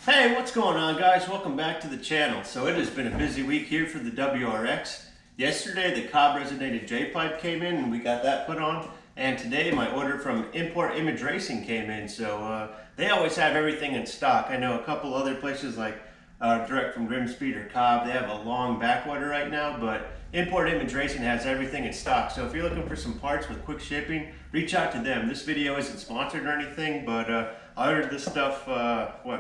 Hey, what's going on, guys? Welcome back to the channel. So it has been a busy week here for the WRX. Yesterday the Cobb resonated J-pipe came in and we got that put on, and today my order from Import Image Racing came in. So they always have everything in stock. I know a couple other places like direct from GrimmSpeed or Cobb, they have a long back order right now, but Import Image Racing has everything in stock. So if you're looking for some parts with quick shipping, reach out to them. This video isn't sponsored or anything, but I ordered this stuff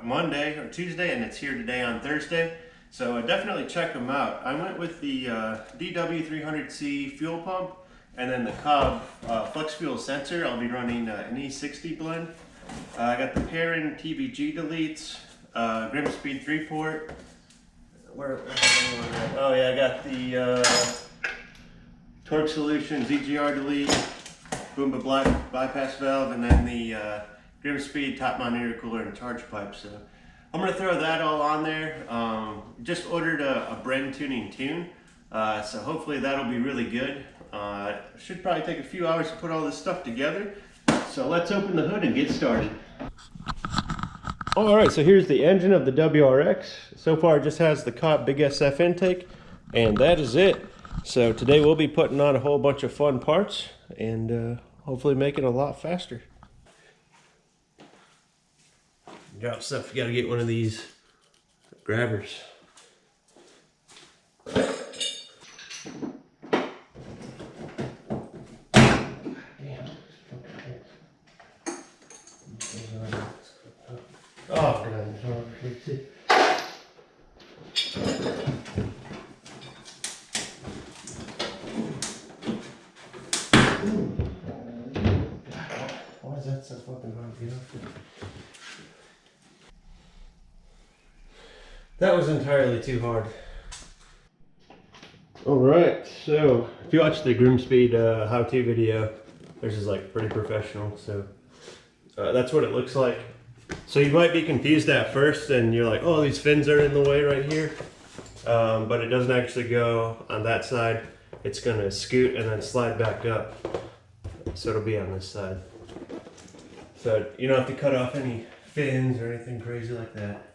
Monday or Tuesday, and it's here today on Thursday. So definitely check them out. I went with the DW300C fuel pump and then the Cobb flex fuel sensor. I'll be running an E-60 blend. I got the Perrin TGV Delete, GrimmSpeed 3-port. Oh yeah, I got the Torque Solutions EGR Delete, Boomba black bypass valve, and then the GrimmSpeed top mount intercooler and charge pipe. So I'm gonna throw that all on there. Just ordered a Bren tuning tune, so hopefully that'll be really good. Should probably take a few hours to put all this stuff together. So let's open the hood and get started. All right, so here's the engine of the WRX. So far it just has the Cobb Big SF Intake, and that is it. So today we'll be putting on a whole bunch of fun parts and hopefully make it a lot faster. Drop stuff, you gotta get one of these grabbers. Oh, God. Why is that so fucking hard to get off? That was entirely too hard. Alright, so if you watch the GrimmSpeed how-to video, this is like pretty professional, so that's what it looks like. So you might be confused at first and you're like, oh, these fins are in the way right here. But it doesn't actually go on that side. It's gonna scoot and then slide back up. So it'll be on this side. So you don't have to cut off any fins or anything crazy like that.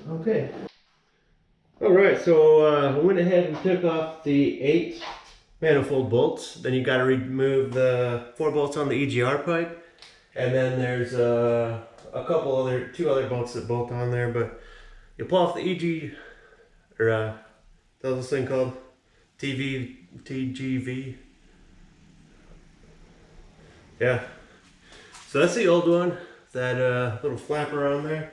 Okay. Alright, so I went ahead and took off the 8 manifold bolts. Then you got to remove the 4 bolts on the EGR pipe. And then there's two other bolts that bolt on there. But you pull off the what's this thing called? TGV. Yeah. So that's the old one. That little flapper on there.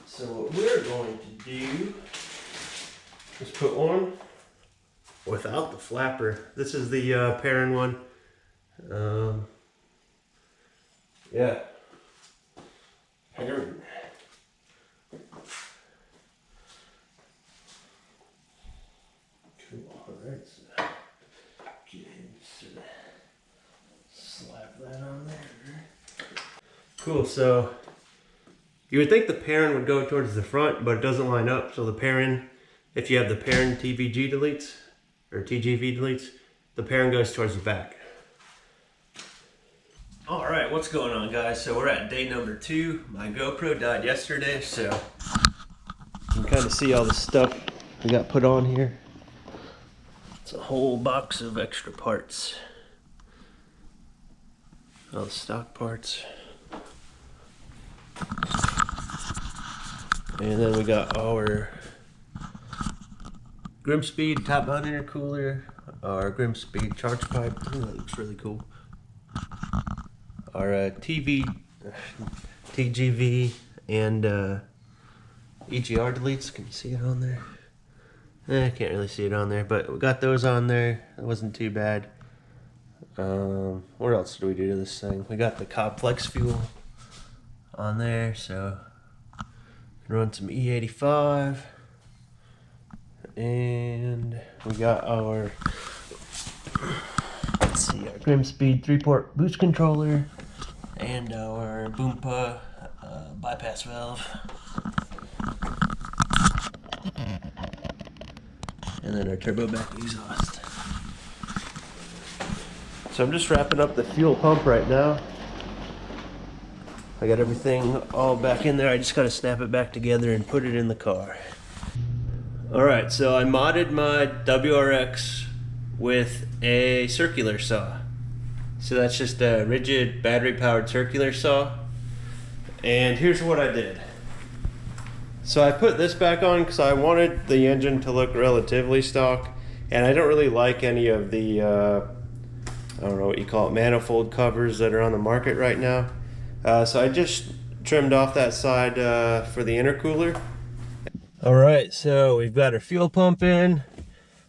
So what we're going to do is put one without the flapper. This is the Perrin one. Yeah. Perrin. Cool. Alright, so get him to slap that on there. Cool, so you would think the Perrin would go towards the front, but it doesn't line up. So the Perrin, if you have the Perrin TGV deletes, or TGV deletes, the Perrin goes towards the back. Alright, what's going on, guys? So we're at day number 2. My GoPro died yesterday, so you can kind of see all the stuff we got put on here. It's a whole box of extra parts. All the stock parts. And then we got our GrimmSpeed top mount intercooler, our GrimmSpeed charge pipe. Ooh, that looks really cool. Our TGV and EGR deletes. Can you see it on there? I can't really see it on there, but we got those on there. It wasn't too bad. What else do we do to this thing? We got the Cobb Flex fuel on there, so run some E-85, and we got our, let's see, our GrimmSpeed 3-port boost controller and our Boomba bypass valve, and then our turbo back exhaust. So I'm just wrapping up the fuel pump right now. I got everything all back in there. I just gotta snap it back together and put it in the car. Alright, so I modded my WRX with a circular saw. So that's just a rigid battery powered circular saw. And here's what I did. So I put this back on because I wanted the engine to look relatively stock, and I don't really like any of the I don't know what you call it, manifold covers that are on the market right now. So I just trimmed off that side for the intercooler. Alright, so we've got our fuel pump in.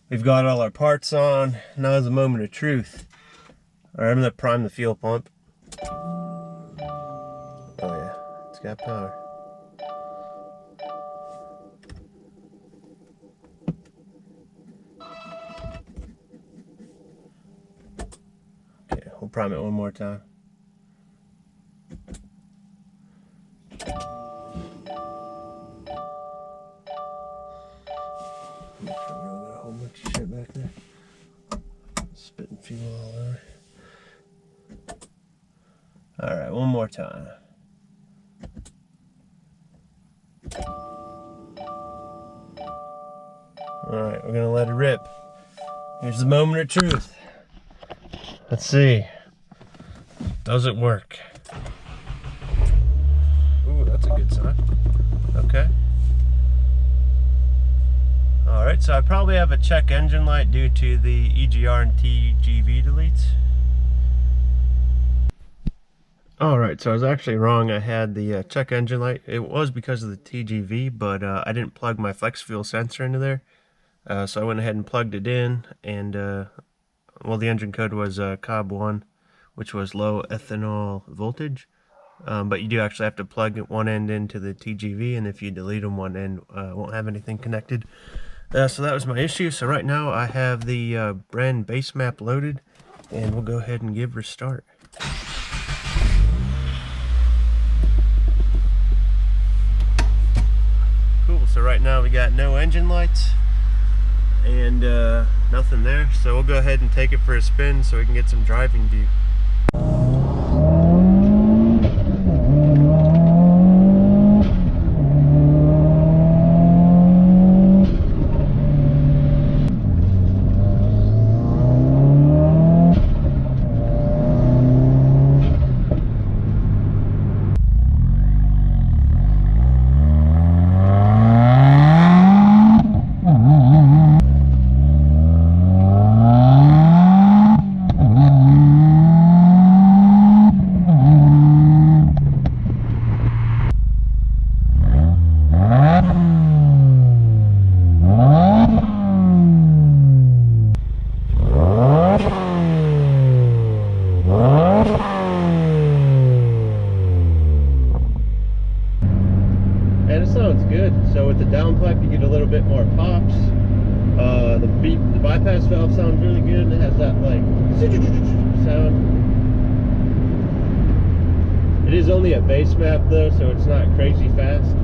We've got all our parts on. Now is the moment of truth. Alright, I'm going to prime the fuel pump. Oh yeah, it's got power. Okay, we'll prime it one more time. Make sure we don't got a whole bunch of shit back there. Spitting fuel all over. Alright, one more time. Alright, we're gonna let it rip. Here's the moment of truth. Let's see. Does it work? Ooh, that's a good sign. Okay. Alright, so I probably have a check engine light due to the EGR and TGV deletes. Alright, so I was actually wrong. I had the check engine light. It was because of the TGV, but I didn't plug my flex fuel sensor into there. So I went ahead and plugged it in, and well, the engine code was Cobb 1, which was low ethanol voltage. But you do actually have to plug one end into the TGV, and if you delete them, one end won't have anything connected. So that was my issue. So right now I have the Bren base map loaded, and we'll go ahead and give restart. Cool, so right now we got no engine lights and nothing there. So we'll go ahead and take it for a spin so we can get some driving view. And it sounds good. So with the downpipe you get a little bit more pops. The bypass valve sounds really good, and it has that like sound. It is only a base map though, so it's not crazy fast.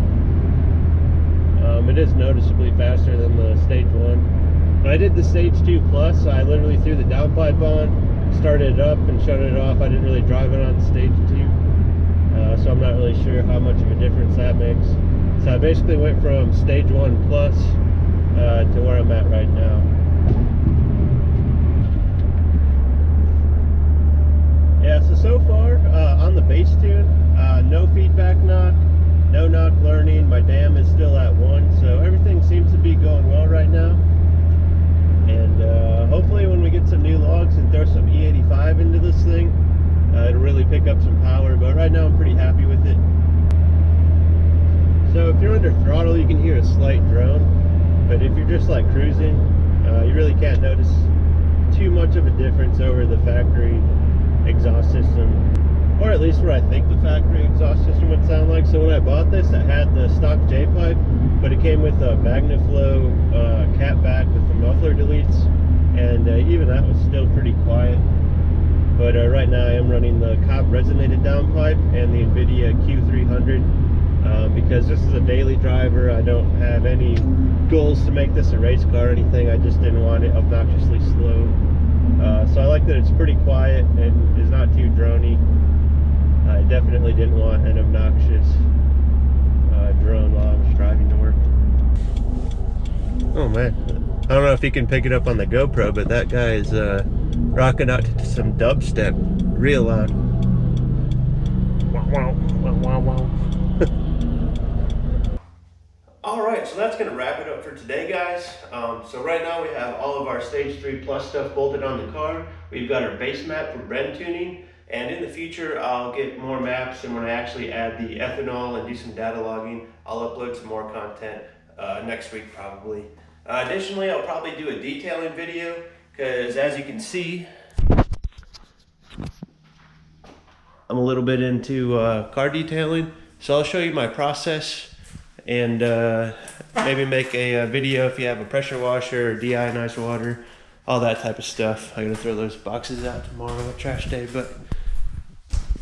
It is noticeably faster than the stage 1. When I did the stage 2 plus, I literally threw the downpipe on, started it up and shut it off. I didn't really drive it on stage 2. So I'm not really sure how much of a difference that makes. So I basically went from stage 1 plus to where I'm at right now. Yeah, so far on the bass tune, no feedback knock, no knock learning. My dam is still at 1, so everything seems to be going well right now. And hopefully when we get some new logs and throw some E-85 into this thing, it'll really pick up some power. But right now I'm pretty happy with it. So if you're under throttle, you can hear a slight drone, but if you're just like cruising, you really can't notice too much of a difference over the factory least what I think the factory exhaust system would sound like. So when I bought this, it had the stock J-pipe, but it came with a MagnaFlow cat back with the muffler deletes, and even that was still pretty quiet. But right now I am running the Cobb resonated downpipe and the Invidia Q300 because this is a daily driver. I don't have any goals to make this a race car or anything. I just didn't want it obnoxiously slow. So I like that it's pretty quiet and is not too drony. I definitely didn't want an obnoxious drone while I was driving to work. Oh man, I don't know if you can pick it up on the GoPro, but that guy is rocking out to some dubstep real loud. Wow, wow, wow, wow. Alright, so that's going to wrap it up for today, guys. So right now we have all of our Stage 3 Plus stuff bolted on the car. We've got our base map for Bren tuning, and in the future I'll get more maps, and when I actually add the ethanol and do some data logging, I'll upload some more content next week probably. Additionally, I'll probably do a detailing video, because as you can see, I'm a little bit into car detailing, so I'll show you my process and maybe make a video if you have a pressure washer or deionized water, all that type of stuff. I'm gonna throw those boxes out tomorrow on trash day, but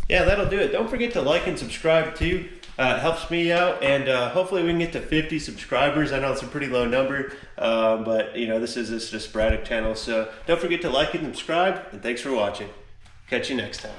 yeah, that'll do it. Don't forget to like and subscribe too. It helps me out, and hopefully we can get to 50 subscribers. I know it's a pretty low number, but you know, this is just a sporadic channel, so don't forget to like and subscribe, and thanks for watching. Catch you next time.